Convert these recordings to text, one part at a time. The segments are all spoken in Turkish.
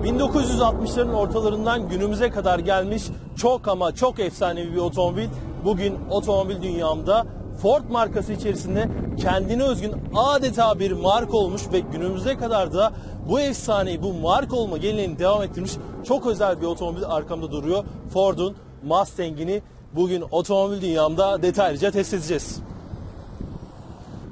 1960'ların ortalarından günümüze kadar gelmiş çok ama çok efsanevi bir otomobil. Bugün otomobil dünyamda Ford markası içerisinde kendine özgün adeta bir marka olmuş ve günümüze kadar da bu efsaneyi, bu marka olma geleneğini devam ettirmiş çok özel bir otomobil arkamda duruyor. Ford'un Mustang'ini bugün otomobil dünyamda detaylıca test edeceğiz.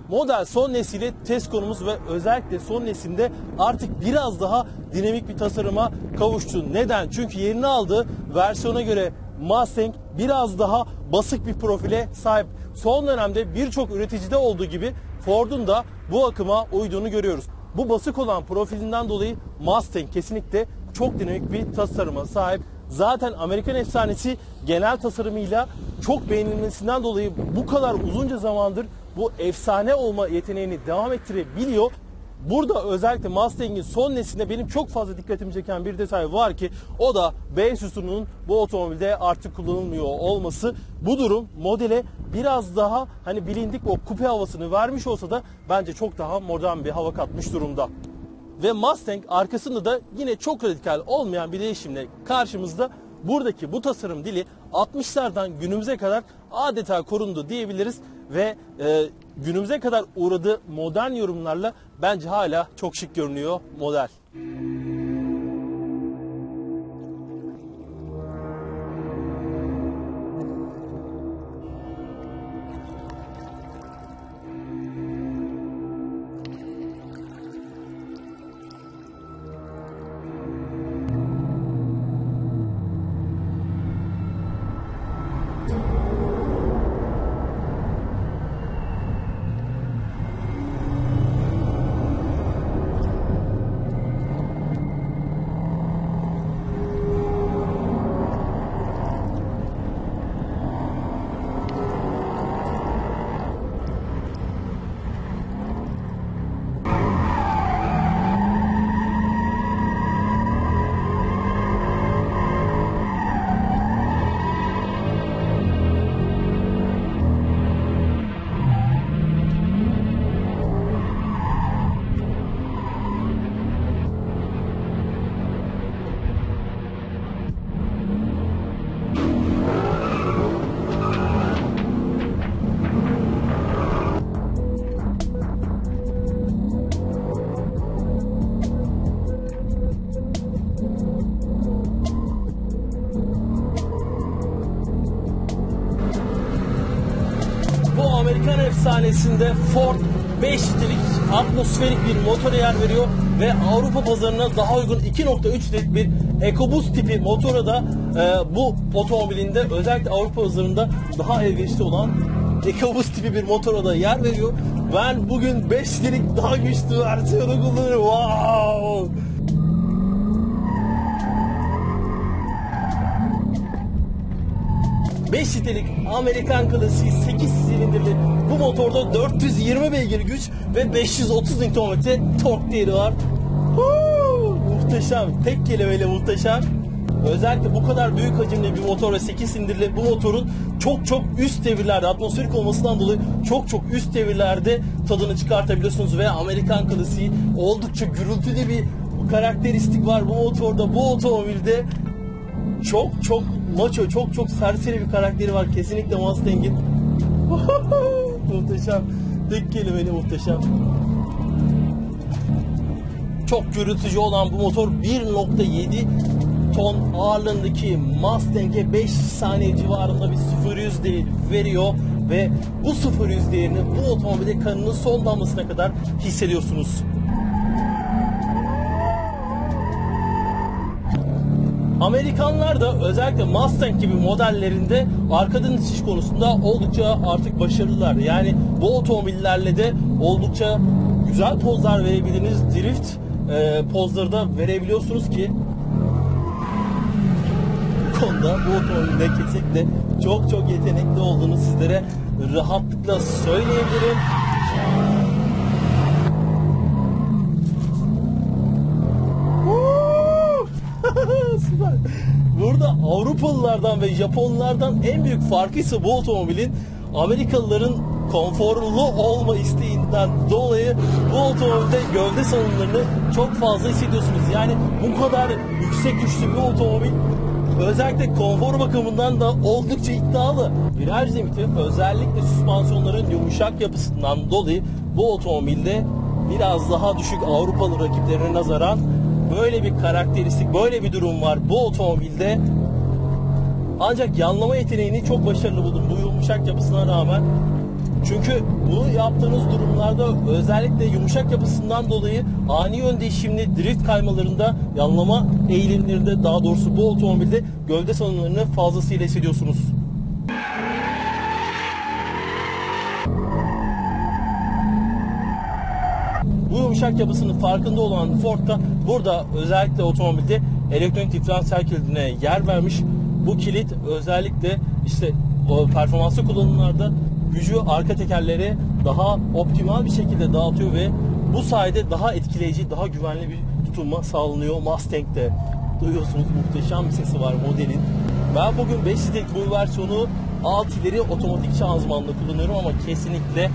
Model son nesili test konumuz ve özellikle son nesilde artık biraz daha dinamik bir tasarıma kavuştu. Neden? Çünkü yerini aldığı versiyona göre Mustang biraz daha basık bir profile sahip. Son dönemde birçok üreticide olduğu gibi Ford'un da bu akıma uyduğunu görüyoruz. Bu basık olan profilinden dolayı Mustang kesinlikle çok dinamik bir tasarıma sahip. Zaten Amerikan efsanesi genel tasarımıyla çok beğenilmesinden dolayı bu kadar uzunca zamandır bu efsane olma yeteneğini devam ettirebiliyor. Burada özellikle Mustang'in son neslinde benim çok fazla dikkatimi çeken bir detay var ki o da B sütununun bu otomobilde artık kullanılmıyor olması. Bu durum modele biraz daha hani bilindik o kupe havasını vermiş olsa da bence çok daha modern bir hava katmış durumda. Ve Mustang arkasında da yine çok radikal olmayan bir değişimle karşımızda. Buradaki bu tasarım dili 60'lardan günümüze kadar adeta korundu diyebiliriz ve günümüze kadar uğradığı modern yorumlarla bence hala çok şık görünüyor model. Amerikan efsanesinde Ford 5 litrelik atmosferik bir motora yer veriyor ve Avrupa pazarına daha uygun 2.3 litrelik bir EcoBoost tipi motora da bu otomobilinde özellikle Avrupa pazarında daha elverişli olan EcoBoost tipi bir motora da yer veriyor. Ben bugün 5 litrelik daha güçlü versiyonu kullanıyorum. Wow! ...5 litrelik Amerikan klasiği 8 silindirli bu motorda 420 beygir güç ve 530 Nm tork değeri var. Muhteşem, tek kelimeyle muhteşem. Özellikle bu kadar büyük hacimli bir motor ve 8 silindirli bu motorun çok üst devirlerde, atmosferik olmasından dolayı çok üst devirlerde tadını çıkartabiliyorsunuz ve Amerikan klasiği oldukça gürültülü bir karakteristik var bu motorda, bu otomobilde. Çok maço, çok serseri bir karakteri var kesinlikle Mustang'in. Muhteşem. Tek kelimeyle muhteşem. Çok gürültücü olan bu motor 1.7 ton ağırlığındaki Mustang'e 5 saniye civarında bir 0-100 değeri veriyor ve bu 0-100 değerini bu otomobilde kanının son damlasına kadar hissediyorsunuz. Amerikanlar da özellikle Mustang gibi modellerinde arkadan itiş konusunda oldukça artık başarılılar. Yani bu otomobillerle de oldukça güzel pozlar verebildiğiniz drift pozları da verebiliyorsunuz ki bu konuda bu otomobilde kesinlikle çok yetenekli olduğunu sizlere rahatlıkla söyleyebilirim. Süper. Burada Avrupalılardan ve Japonlardan en büyük farkı ise bu otomobilin Amerikalıların konforlu olma isteğinde olmasından dolayı bu otomobilde gövde salınımlarını çok fazla hissediyorsunuz. Yani bu kadar yüksek güçlü bir otomobil özellikle konfor bakımından da oldukça iddialı. Viraj limiti özellikle süspansiyonların yumuşak yapısından dolayı bu otomobilde biraz daha düşük Avrupalı rakiplerine nazaran böyle bir karakteristik, böyle bir durum var bu otomobilde. Ancak yanlama yeteneğini çok başarılı buldum bu yumuşak yapısına rağmen. Çünkü bu yaptığınız durumlarda özellikle yumuşak yapısından dolayı ani yön değişimli drift kaymalarında, yanlama eğilimlerinde, daha doğrusu bu otomobilde gövde salınımlarını fazlasıyla hissediyorsunuz. Bu yumuşak yapısının farkında olan Ford da burada özellikle otomobilde elektronik diferansiyel kilidine yer vermiş. Bu kilit özellikle işte o performanslı kullanımlarda gücü arka tekerlere daha optimal bir şekilde dağıtıyor ve bu sayede daha etkileyici, daha güvenli bir tutunma sağlanıyor. Mustang'de duyuyorsunuz, muhteşem bir sesi var modelin. Ben bugün 5 sitelik bu versiyonu 6 ileri otomatik şanzımanla kullanıyorum ama kesinlikle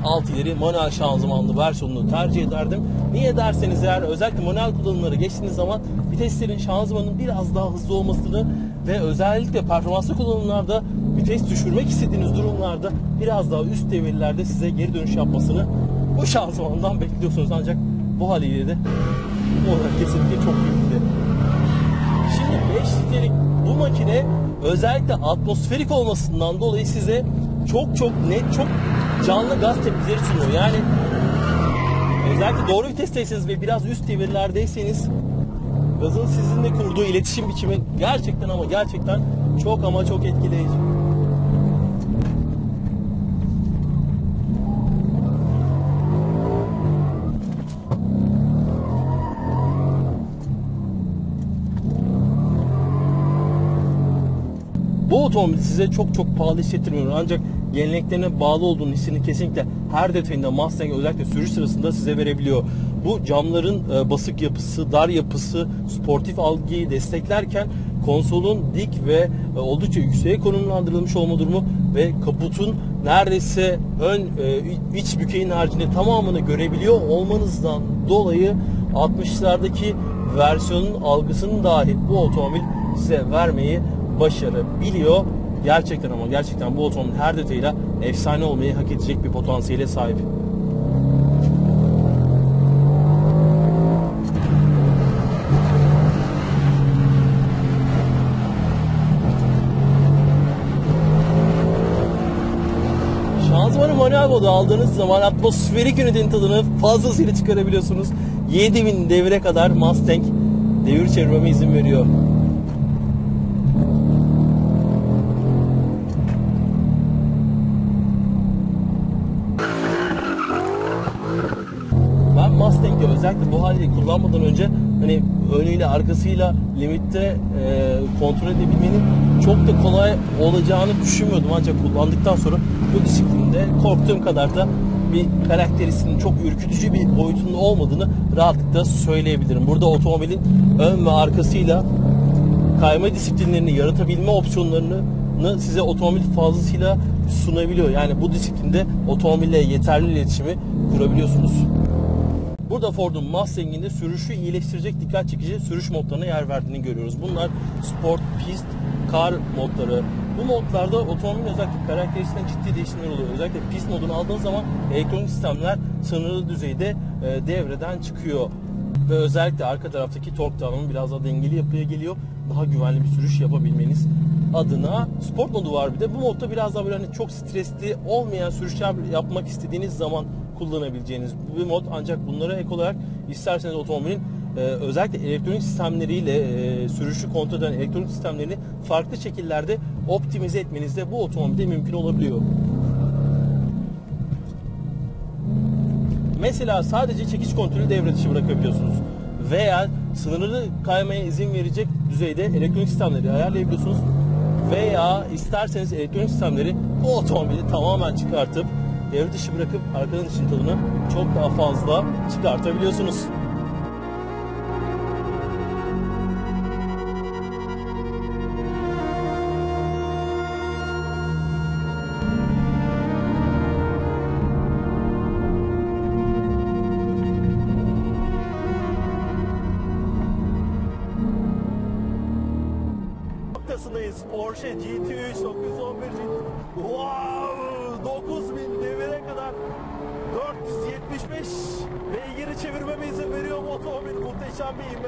6 ileri manuel şanzımanlı versiyonunu tercih ederdim. Niye derseniz eğer özellikle manuel kullanımları geçtiğiniz zaman viteslerin, şanzımanın biraz daha hızlı olmasını ve özellikle performanslı kullanımlarda vites düşürmek istediğiniz durumlarda biraz daha üst devirlerde size geri dönüş yapmasını bu şanzımandan bekliyorsunuz, ancak bu haliyle de bu olarak kesinlikle çok büyük. Şimdi 5 litrelik bu makine özellikle atmosferik olmasından dolayı size çok net, çok canlı gaz tepkileri sunuyor. Yani özellikle doğru vitesteyseniz ve biraz üst devirlerdeyseniz gazın sizinle kurduğu iletişim biçimi gerçekten ama gerçekten çok etkileyici. Bu otomobil size çok pahalı hissettirmiyor, ancak geleneklerine bağlı olduğunu hissini kesinlikle her detayında Mustang özellikle sürüş sırasında size verebiliyor. Bu camların basık yapısı, dar yapısı sportif algıyı desteklerken konsolun dik ve oldukça yükseğe konumlandırılmış olma durumu ve kaputun neredeyse ön iç bükeyin haricinde tamamını görebiliyor olmanızdan dolayı 60'lardaki versiyonun algısını dahi bu otomobil size vermeyi başarabiliyor. Gerçekten ama gerçekten bu otomobil her detayıyla efsane olmayı hak edecek bir potansiyele sahip. Şanzımanı manuel modu aldığınız zaman atmosferik ünitenin tadını fazlasıyla çıkarabiliyorsunuz. 7000 devire kadar Mustang devir çevirmeme izin veriyor. Mustang'de özellikle bu haliyle kullanmadan önce hani önüyle arkasıyla limitte kontrol edebilmenin çok da kolay olacağını düşünmüyordum, ancak kullandıktan sonra bu disiplinde korktuğum kadar da bir karakterisinin çok ürkütücü bir boyutunda olmadığını rahatlıkla söyleyebilirim. Burada otomobilin ön ve arkasıyla kayma disiplinlerini yaratabilme opsiyonlarını size otomobil fazlasıyla sunabiliyor. Yani bu disiplinde otomobille yeterli iletişimi kurabiliyorsunuz. Burada Ford'un Mustang'in de sürüşü iyileştirecek dikkat çekici sürüş modlarına yer verdiğini görüyoruz. Bunlar Sport, Pist, Car modları. Bu modlarda otomobilin özellikle karakteristiğinden ciddi değişimler oluyor. Özellikle Pist modunu aldığınız zaman elektronik sistemler sınırlı düzeyde devreden çıkıyor. Ve özellikle arka taraftaki tork dağılımı biraz daha dengeli yapıya geliyor. Daha güvenli bir sürüş yapabilmeniz adına. Sport modu var bir de. Bu modda biraz daha böyle hani çok stresli olmayan sürüşler yapmak istediğiniz zaman kullanabileceğiniz bir mod, ancak bunlara ek olarak isterseniz otomobilin özellikle elektronik sistemleriyle sürüşü kontrol eden elektronik sistemlerini farklı şekillerde optimize etmeniz de bu otomobilde mümkün olabiliyor. Mesela sadece çekiç kontrolü devre dışı bırakabiliyorsunuz veya sınırlı kaymaya izin verecek düzeyde elektronik sistemleri ayarlayabiliyorsunuz veya isterseniz elektronik sistemleri bu otomobili tamamen çıkartıp devre dışı bırakıp arkadan için tadını çok daha fazla çıkartabiliyorsunuz. arkasındayız. Porsche GT3 911 GT. Wow! 9000 devire kadar 475 beygiri çevirmeme izin veriyor bu otomobil. Muhteşem bir ivmeler.